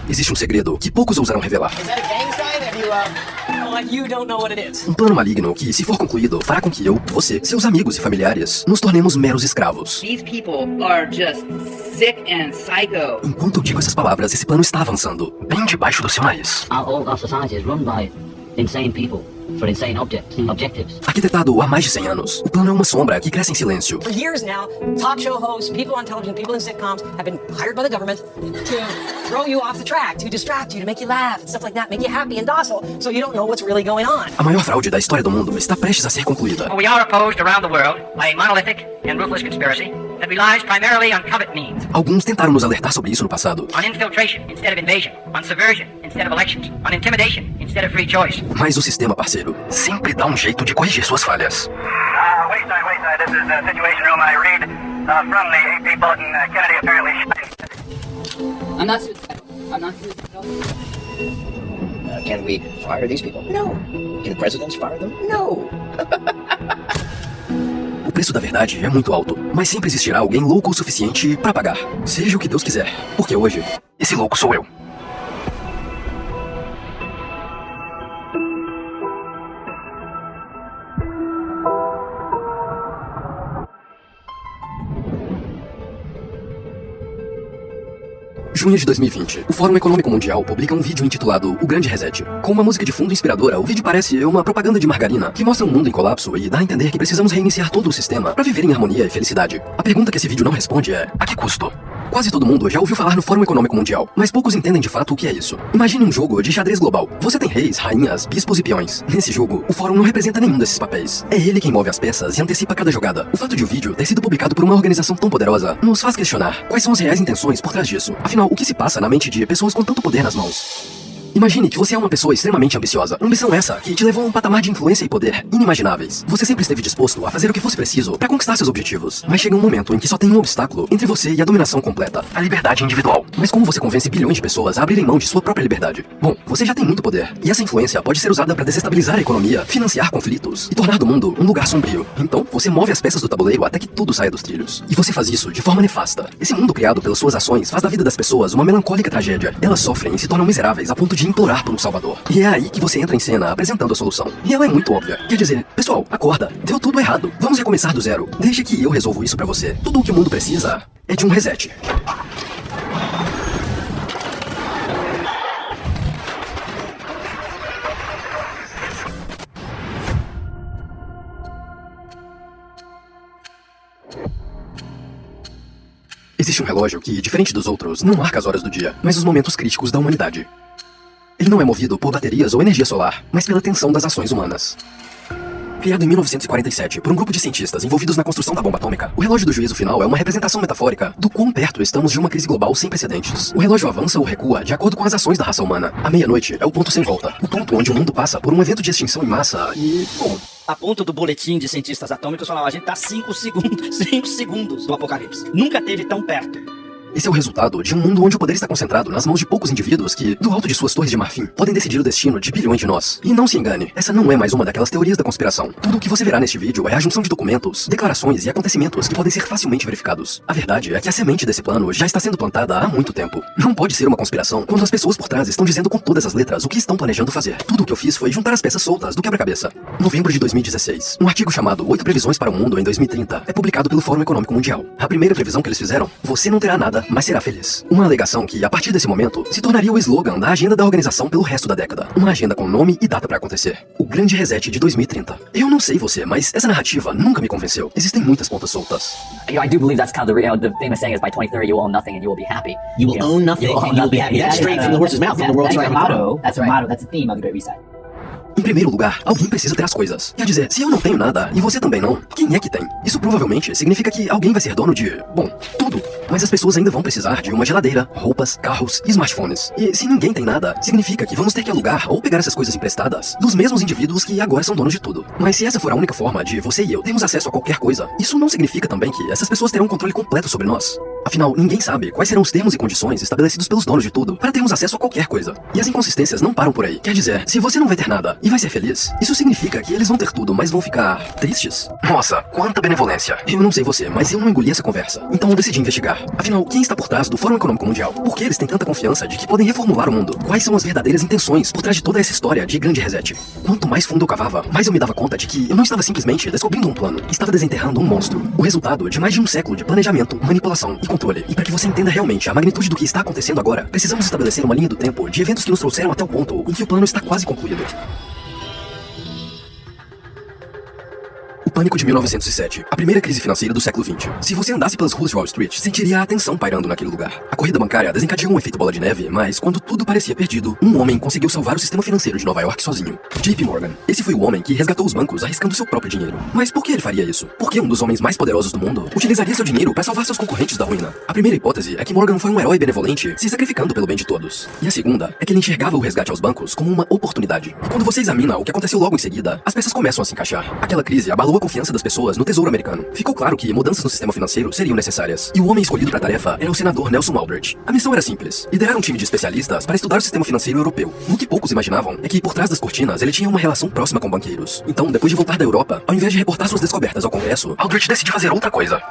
existe um segredo que poucos ousarão revelar. Um plano maligno que, se for concluído, fará com que eu, você, seus amigos e familiares, nos tornemos meros escravos. Enquanto eu digo essas palavras, esse plano está avançando, bem debaixo do seu nariz. Our society is run by insane people for insane objectives. Arquitetado há mais de 100 anos, o plano é uma sombra que cresce em silêncio. For years now, talk show hosts, people on television, people in sitcoms have been hired by the government to throw you off the track, to distract you, to make you laugh and stuff like that, make you happy and docile, so you don't know what's really going on. A maior fraude da história do mundo está prestes a ser concluída. We are opposed around the world by a monolithic and ruthless conspiracy that relies primarily on covert means. Alguns tentaram nos alertar sobre isso no passado. On infiltration instead of invasion, on subversion instead of elections, on intimidation instead of free choice. Mas o sistema, parceiro, sempre dá um jeito de corrigir suas falhas. Wayside, this is the Situation Room. I read from the AP Bulletin, Kennedy apparently I'm not suicidal. I'm not suicidal. Can we fire these people? No. Can presidents fire them? No. O preço da verdade é muito alto, mas sempre existirá alguém louco o suficiente para pagar. Seja o que Deus quiser, porque hoje, esse louco sou eu. Junho de 2020, o Fórum Econômico Mundial publica um vídeo intitulado O Grande Reset. Com uma música de fundo inspiradora, o vídeo parece uma propaganda de margarina que mostra um mundo em colapso e dá a entender que precisamos reiniciar todo o sistema para viver em harmonia e felicidade. A pergunta que esse vídeo não responde é: a que custo? Quase todo mundo já ouviu falar no Fórum Econômico Mundial, mas poucos entendem de fato o que é isso. Imagine um jogo de xadrez global. Você tem reis, rainhas, bispos e peões. Nesse jogo, o Fórum não representa nenhum desses papéis. É ele quem move as peças e antecipa cada jogada. O fato de o vídeo ter sido publicado por uma organização tão poderosa nos faz questionar quais são as reais intenções por trás disso. Afinal, o que se passa na mente de pessoas com tanto poder nas mãos? Imagine que você é uma pessoa extremamente ambiciosa. Ambição essa que te levou a um patamar de influência e poder inimagináveis. Você sempre esteve disposto a fazer o que fosse preciso para conquistar seus objetivos. Mas chega um momento em que só tem um obstáculo entre você e a dominação completa: a liberdade individual. Mas como você convence bilhões de pessoas a abrirem mão de sua própria liberdade? Bom, você já tem muito poder. E essa influência pode ser usada para desestabilizar a economia, financiar conflitos e tornar do mundo um lugar sombrio. Então, você move as peças do tabuleiro até que tudo saia dos trilhos. E você faz isso de forma nefasta. Esse mundo criado pelas suas ações faz da vida das pessoas uma melancólica tragédia. Elas sofrem e se tornam miseráveis a ponto de implorar por um salvador. E é aí que você entra em cena apresentando a solução. E ela é muito óbvia. Quer dizer, pessoal, acorda. Deu tudo errado. Vamos recomeçar do zero. Deixa que eu resolvo isso pra você. Tudo o que o mundo precisa é de um reset. Existe um relógio que, diferente dos outros, não marca as horas do dia, mas os momentos críticos da humanidade. Ele não é movido por baterias ou energia solar, mas pela tensão das ações humanas. Criado em 1947 por um grupo de cientistas envolvidos na construção da bomba atômica, o relógio do juízo final é uma representação metafórica do quão perto estamos de uma crise global sem precedentes. O relógio avança ou recua de acordo com as ações da raça humana. A meia-noite é o ponto sem volta, o ponto onde o mundo passa por um evento de extinção em massa e, bom, A ponto do boletim de cientistas atômicos falar: a gente tá 5 segundos do apocalipse. Nunca teve tão perto. esse é o resultado de um mundo onde o poder está concentrado nas mãos de poucos indivíduos que, do alto de suas torres de marfim, podem decidir o destino de bilhões de nós. E não se engane, essa não é mais uma daquelas teorias da conspiração. Tudo o que você verá neste vídeo é a junção de documentos, declarações e acontecimentos que podem ser facilmente verificados. A verdade é que a semente desse plano já está sendo plantada há muito tempo. Não pode ser uma conspiração quando as pessoas por trás estão dizendo com todas as letras o que estão planejando fazer. Tudo o que eu fiz foi juntar as peças soltas do quebra-cabeça. Novembro de 2016, um artigo chamado 8 Previsões para o Mundo em 2030 é publicado pelo Fórum Econômico Mundial. A primeira previsão que eles fizeram: você não terá nada, mas será feliz. Uma alegação que, a partir desse momento, se tornaria o slogan da agenda da organização pelo resto da década. Uma agenda com nome e data para acontecer: o Grande Reset de 2030. Eu não sei você, mas essa narrativa nunca me convenceu. Existem muitas pontas soltas. I do believe that's kind of the famous saying is by 2030 you will own nothing and you will be happy. You will own nothing and you will be happy. That's straight from the horse's mouth, from the World Economic Forum. That's the motto, that's the theme of the Great Reset. Em primeiro lugar, alguém precisa ter as coisas. Quer dizer, se eu não tenho nada e você também não, quem é que tem? Isso provavelmente significa que alguém vai ser dono de, bom, tudo. Mas as pessoas ainda vão precisar de uma geladeira, roupas, carros e smartphones. E se ninguém tem nada, significa que vamos ter que alugar ou pegar essas coisas emprestadas dos mesmos indivíduos que agora são donos de tudo. Mas se essa for a única forma de você e eu termos acesso a qualquer coisa, isso não significa também que essas pessoas terão um controle completo sobre nós. Afinal, ninguém sabe quais serão os termos e condições estabelecidos pelos donos de tudo para termos acesso a qualquer coisa. E as inconsistências não param por aí. Quer dizer, se você não vai ter nada e vai ser feliz, isso significa que eles vão ter tudo, mas vão ficar tristes? Nossa, quanta benevolência. Eu não sei você, mas eu não engoli essa conversa. Então eu decidi investigar. Afinal, quem está por trás do Fórum Econômico Mundial? Por que eles têm tanta confiança de que podem reformular o mundo? Quais são as verdadeiras intenções por trás de toda essa história de grande reset? Quanto mais fundo eu cavava, mais eu me dava conta de que eu não estava simplesmente descobrindo um plano. Estava desenterrando um monstro. O resultado de mais de um século de planejamento, manipulação e controle. E para que você entenda realmente a magnitude do que está acontecendo agora, precisamos estabelecer uma linha do tempo de eventos que nos trouxeram até o ponto em que o plano está quase concluído. O pânico de 1907, a primeira crise financeira do século XX. Se você andasse pelas ruas de Wall Street, sentiria a tensão pairando naquele lugar. A corrida bancária desencadeou um efeito bola de neve, mas quando tudo parecia perdido, um homem conseguiu salvar o sistema financeiro de Nova York sozinho. JP Morgan. Esse foi o homem que resgatou os bancos arriscando seu próprio dinheiro. Mas por que ele faria isso? Por que um dos homens mais poderosos do mundo utilizaria seu dinheiro para salvar seus concorrentes da ruína? A primeira hipótese é que Morgan foi um herói benevolente, se sacrificando pelo bem de todos. E a segunda é que ele enxergava o resgate aos bancos como uma oportunidade. E quando você examina o que aconteceu logo em seguida, as peças começam a se encaixar. Aquela crise abalou a confiança das pessoas no Tesouro Americano. Ficou claro que mudanças no sistema financeiro seriam necessárias. E o homem escolhido para a tarefa era o senador Nelson Aldrich. A missão era simples: liderar um time de especialistas para estudar o sistema financeiro europeu. O que poucos imaginavam é que por trás das cortinas ele tinha uma relação próxima com banqueiros. Então, depois de voltar da Europa, ao invés de reportar suas descobertas ao Congresso, Aldrich decidiu fazer outra coisa.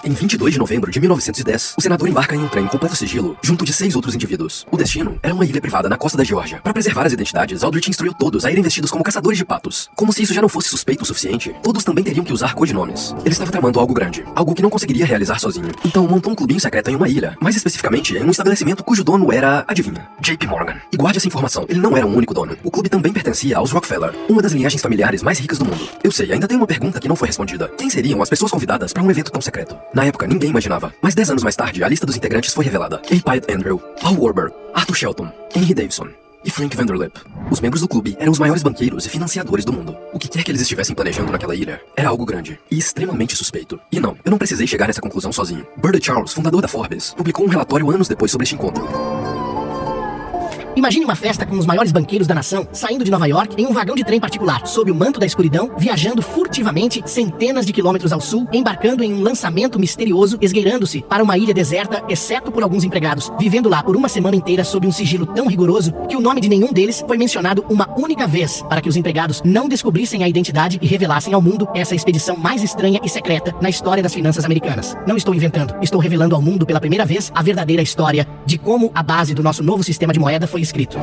Em 22 de novembro de 1910, o senador embarca em um trem em completo sigilo, junto de 6 outros indivíduos. O destino era uma ilha privada na costa da Geórgia. Para preservar as identidades, Aldrich instruiu todos a irem vestidos como caçadores de patos. Como se isso já não fosse suspeito o suficiente, todos também teriam que usar codinomes. Ele estava tramando algo grande, algo que não conseguiria realizar sozinho. Então montou um clubinho secreto em uma ilha, mais especificamente em um estabelecimento cujo dono era, adivinha, JP Morgan. E guarde essa informação, ele não era um único dono. O clube também pertencia aos Rockefeller, uma das linhagens familiares mais ricas do mundo. Eu sei, ainda tem uma pergunta que não foi respondida. Quem seriam as pessoas convidadas para um evento tão secreto? Na época, ninguém imaginava. Mas 10 anos mais tarde, a lista dos integrantes foi revelada. A. Pied Andrew, Paul Warburg, Arthur Shelton, Henry Davidson e Frank Vanderlip. Os membros do clube eram os maiores banqueiros e financiadores do mundo. O que quer que eles estivessem planejando naquela ilha era algo grande e extremamente suspeito. E não, eu não precisei chegar nessa conclusão sozinho. Bernard Charles, fundador da Forbes, publicou um relatório anos depois sobre este encontro. Imagine uma festa com os maiores banqueiros da nação saindo de Nova York em um vagão de trem particular, sob o manto da escuridão, viajando furtivamente centenas de quilômetros ao sul, embarcando em um lançamento misterioso, esgueirando-se para uma ilha deserta, exceto por alguns empregados, vivendo lá por uma semana inteira sob um sigilo tão rigoroso que o nome de nenhum deles foi mencionado uma única vez, para que os empregados não descobrissem a identidade e revelassem ao mundo essa expedição mais estranha e secreta na história das finanças americanas. Não estou inventando, estou revelando ao mundo pela primeira vez a verdadeira história de como a base do nosso novo sistema de moeda foi escrito.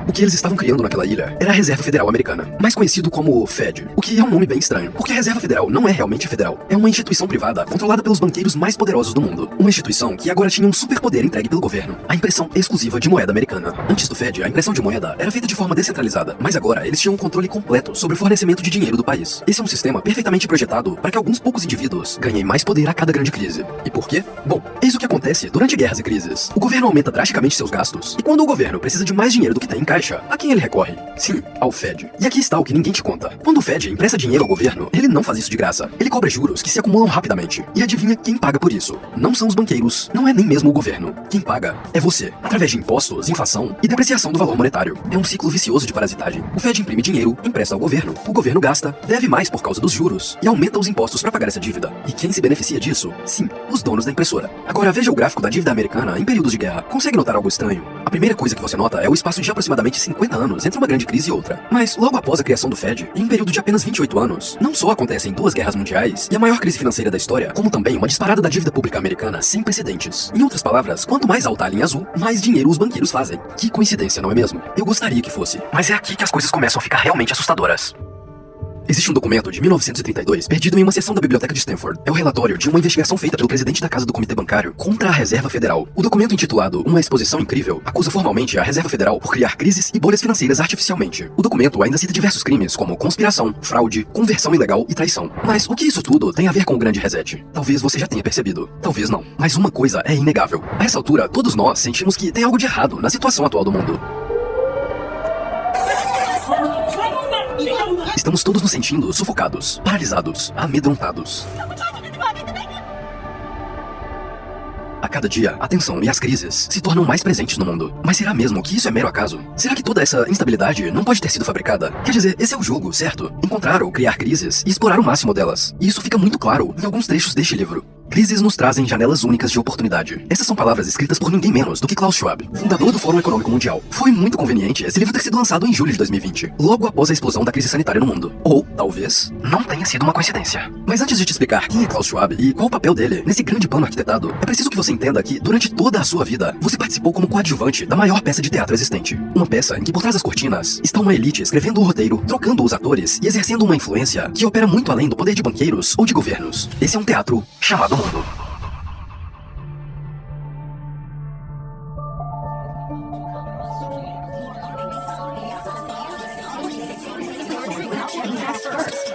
O que eles estavam criando naquela ilha era a Reserva Federal Americana, mais conhecido como Fed, o que é um nome bem estranho, porque a Reserva Federal não é realmente federal. É uma instituição privada controlada pelos banqueiros mais poderosos do mundo. Uma instituição que agora tinha um superpoder entregue pelo governo, a impressão exclusiva de moeda americana. Antes do Fed, a impressão de moeda era feita de forma descentralizada, mas agora eles tinham um controle completo sobre o fornecimento de dinheiro do país. Esse é um sistema perfeitamente projetado para que alguns poucos indivíduos ganhem mais poder a cada grande crise. E por quê? Bom, eis o que acontece durante guerras e crises. O governo aumenta drasticamente seus gastos, e quando o governo precisa de mais dinheiro do que tem em caixa, a quem ele recorre? Sim, ao Fed. E aqui está o que ninguém te conta. Quando o Fed empresta dinheiro ao governo, ele não faz isso de graça. Ele cobra juros que se acumulam rapidamente. E adivinha quem paga por isso? Não são os banqueiros, não é nem mesmo o governo. Quem paga é você, através de impostos, inflação e depreciação do valor monetário. É um ciclo vicioso de parasitagem. O Fed imprime dinheiro, empresta ao governo, o governo gasta, deve mais por causa dos juros e aumenta os impostos para pagar essa dívida. E quem se beneficia disso? Sim, os donos da impressora. Agora veja o gráfico da dívida americana em períodos de guerra. Consegue notar algo estranho? A primeira coisa que você nota é o espaço de aproximadamente 50 anos entre uma grande crise e outra. Mas logo após a criação do Fed, em um período de apenas 28 anos, não só acontecem 2 guerras mundiais e a maior crise financeira da história, como também uma disparada da dívida pública americana sem precedentes. Em outras palavras, quanto mais alta a linha azul, mais dinheiro os banqueiros fazem. Que coincidência, não é mesmo? Eu gostaria que fosse. Mas é aqui que as coisas começam a ficar realmente assustadoras. Existe um documento de 1932 perdido em uma seção da biblioteca de Stanford. É o relatório de uma investigação feita pelo presidente da Casa do Comitê Bancário contra a Reserva Federal. O documento intitulado Uma Exposição Incrível acusa formalmente a Reserva Federal por criar crises e bolhas financeiras artificialmente. O documento ainda cita diversos crimes como conspiração, fraude, conversão ilegal e traição. Mas o que isso tudo tem a ver com o grande reset? Talvez você já tenha percebido. Talvez não. Mas uma coisa é inegável. A essa altura, todos nós sentimos que tem algo de errado na situação atual do mundo. Estamos todos nos sentindo sufocados, paralisados, amedrontados. A cada dia, a tensão e as crises se tornam mais presentes no mundo. Mas será mesmo que isso é mero acaso? Será que toda essa instabilidade não pode ter sido fabricada? Quer dizer, esse é o jogo, certo? Encontrar ou criar crises e explorar o máximo delas. E isso fica muito claro em alguns trechos deste livro. Crises nos trazem janelas únicas de oportunidade. Essas são palavras escritas por ninguém menos do que Klaus Schwab, fundador do Fórum Econômico Mundial. Foi muito conveniente esse livro ter sido lançado em julho de 2020, logo após a explosão da crise sanitária no mundo. Ou, talvez, não tenha sido uma coincidência. Mas antes de te explicar quem é Klaus Schwab e qual o papel dele nesse grande plano arquitetado, é preciso que você entenda que, durante toda a sua vida, você participou como coadjuvante da maior peça de teatro existente. Uma peça em que por trás das cortinas está uma elite escrevendo o roteiro, trocando os atores e exercendo uma influência que opera muito além do poder de banqueiros ou de governos. Esse é um teatro chamado mundo.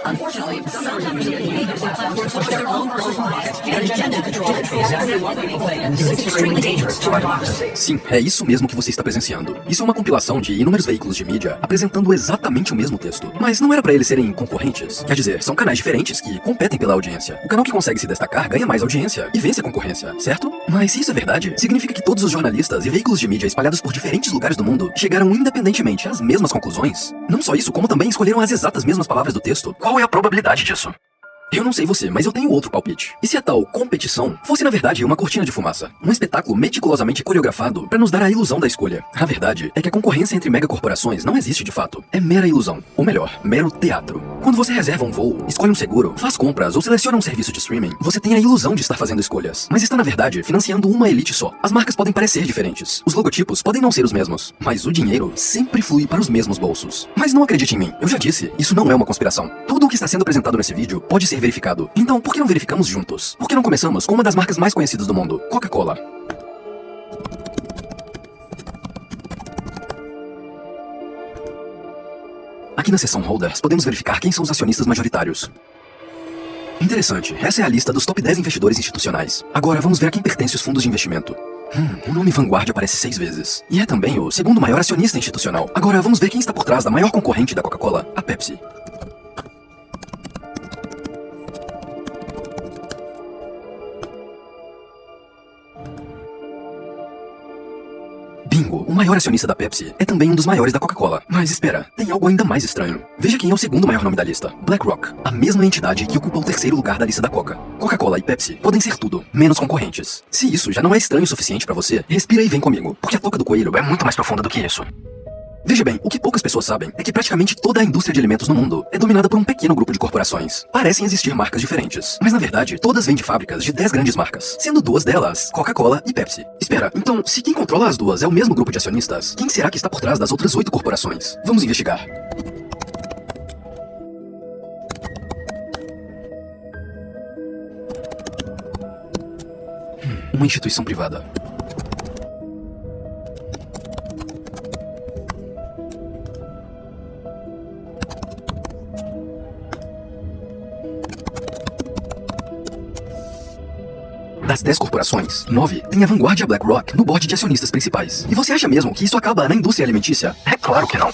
Unfortunately, some members of the media use that platform to push their own personal bias and agenda control exactly what people think, and this is extremely dangerous to our democracy. Sim, é isso mesmo que você está presenciando. Isso é uma compilação de inúmeros veículos de mídia apresentando exatamente o mesmo texto. Mas não era pra eles serem concorrentes? Quer dizer, são canais diferentes que competem pela audiência. O canal que consegue se destacar ganha mais audiência e vence a concorrência, certo? Mas se isso é verdade, significa que todos os jornalistas e veículos de mídia espalhados por diferentes lugares do mundo chegaram independentemente às mesmas conclusões? Não só isso, como também escolheram as exatas mesmas palavras do texto. Qual é a probabilidade disso? Eu não sei você, mas eu tenho outro palpite. E se a tal competição fosse na verdade uma cortina de fumaça? Um espetáculo meticulosamente coreografado para nos dar a ilusão da escolha. A verdade é que a concorrência entre megacorporações não existe de fato. É mera ilusão. Ou melhor, mero teatro. Quando você reserva um voo, escolhe um seguro, faz compras ou seleciona um serviço de streaming, você tem a ilusão de estar fazendo escolhas. Mas está na verdade financiando uma elite só. As marcas podem parecer diferentes. Os logotipos podem não ser os mesmos. Mas o dinheiro sempre flui para os mesmos bolsos. Mas não acredite em mim. Eu já disse, isso não é uma conspiração. Tudo o que está sendo apresentado nesse vídeo pode ser verificado. Então, por que não verificamos juntos? Por que não começamos com uma das marcas mais conhecidas do mundo, Coca-Cola? Aqui na seção Holders, podemos verificar quem são os acionistas majoritários. Interessante, essa é a lista dos top 10 investidores institucionais. Agora vamos ver a quem pertence os fundos de investimento. O nome Vanguard aparece 6 vezes. E é também o segundo maior acionista institucional. Agora vamos ver quem está por trás da maior concorrente da Coca-Cola, a Pepsi. Bingo, o maior acionista da Pepsi é também um dos maiores da Coca-Cola. Mas espera, tem algo ainda mais estranho. Veja quem é o segundo maior nome da lista. BlackRock, a mesma entidade que ocupa o terceiro lugar da lista da Coca. Coca-Cola e Pepsi podem ser tudo, menos concorrentes. Se isso já não é estranho o suficiente pra você, respira e vem comigo, porque a toca do coelho é muito mais profunda do que isso. Veja bem, o que poucas pessoas sabem é que praticamente toda a indústria de alimentos no mundo é dominada por um pequeno grupo de corporações. Parecem existir marcas diferentes, mas na verdade todas vêm de fábricas de 10 grandes marcas, sendo 2 delas Coca-Cola e Pepsi. Espera, então se quem controla as duas é o mesmo grupo de acionistas, quem será que está por trás das outras 8 corporações? Vamos investigar. Uma instituição privada. Das 10 corporações, 9 tem a Vanguard e a BlackRock no board de acionistas principais. E você acha mesmo que isso acaba na indústria alimentícia? É claro que não.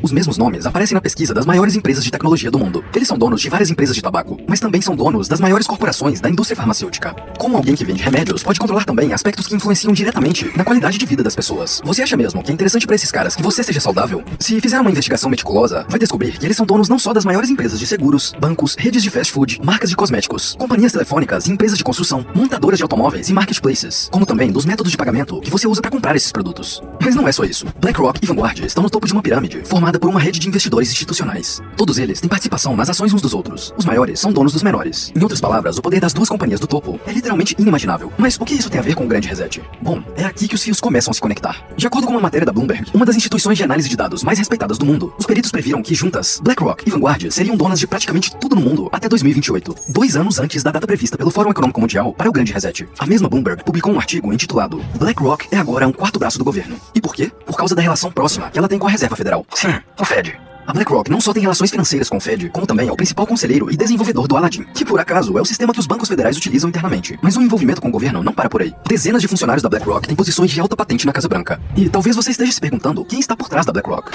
Os mesmos nomes aparecem na pesquisa das maiores empresas de tecnologia do mundo. Eles são donos de várias empresas de tabaco, mas também são donos das maiores corporações da indústria farmacêutica. Como alguém que vende remédios pode controlar também aspectos que influenciam diretamente na qualidade de vida das pessoas. Você acha mesmo que é interessante para esses caras que você seja saudável? Se fizer uma investigação meticulosa, vai descobrir que eles são donos não só das maiores empresas de seguros, bancos, redes de fast food, marcas de cosméticos, companhias telefônicas, empresas de construção, montadoras de automóveis e marketplaces, como também dos métodos de pagamento que você usa para comprar esses produtos. Mas não é só isso. BlackRock e Vanguard estão no topo de uma pirâmide formada por uma rede de investidores institucionais. Todos eles têm participação nas ações uns dos outros. Os maiores são donos dos menores. Em outras palavras, o poder das duas companhias do topo é literalmente inimaginável. Mas o que isso tem a ver com o grande reset? Bom, é aqui que os fios começam a se conectar. De acordo com uma matéria da Bloomberg, uma das instituições de análise de dados mais respeitadas do mundo, os peritos previram que juntas, BlackRock e Vanguard seriam donas de praticamente tudo no mundo até 2028, 2 anos antes da data prevista pelo Fórum Econômico Mundial para o grande reset. A mesma Bloomberg publicou um artigo intitulado BlackRock é agora um quarto braço do governo. E por quê? Por causa da relação próxima que ela tem com a Reserva Federal. Sim, o Fed. A BlackRock não só tem relações financeiras com o Fed, como também é o principal conselheiro e desenvolvedor do Aladdin, que por acaso é o sistema que os bancos federais utilizam internamente. Mas o envolvimento com o governo não para por aí. Dezenas de funcionários da BlackRock têm posições de alta patente na Casa Branca. E talvez você esteja se perguntando quem está por trás da BlackRock.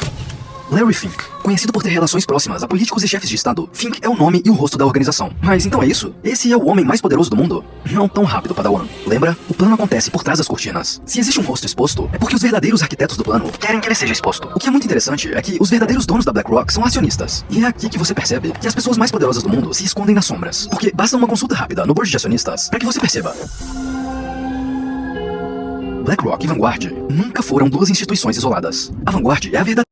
Larry Fink. Conhecido por ter relações próximas a políticos e chefes de estado, Fink é o nome e o rosto da organização. Mas então é isso? Esse é o homem mais poderoso do mundo? Não tão rápido, Padawan. Lembra? O plano acontece por trás das cortinas. Se existe um rosto exposto, é porque os verdadeiros arquitetos do plano querem que ele seja exposto. O que é muito interessante é que os verdadeiros donos da BlackRock são acionistas. E é aqui que você percebe que as pessoas mais poderosas do mundo se escondem nas sombras. Porque basta uma consulta rápida no board de acionistas para que você perceba. BlackRock e Vanguard nunca foram duas instituições isoladas. A Vanguard é a verdadeira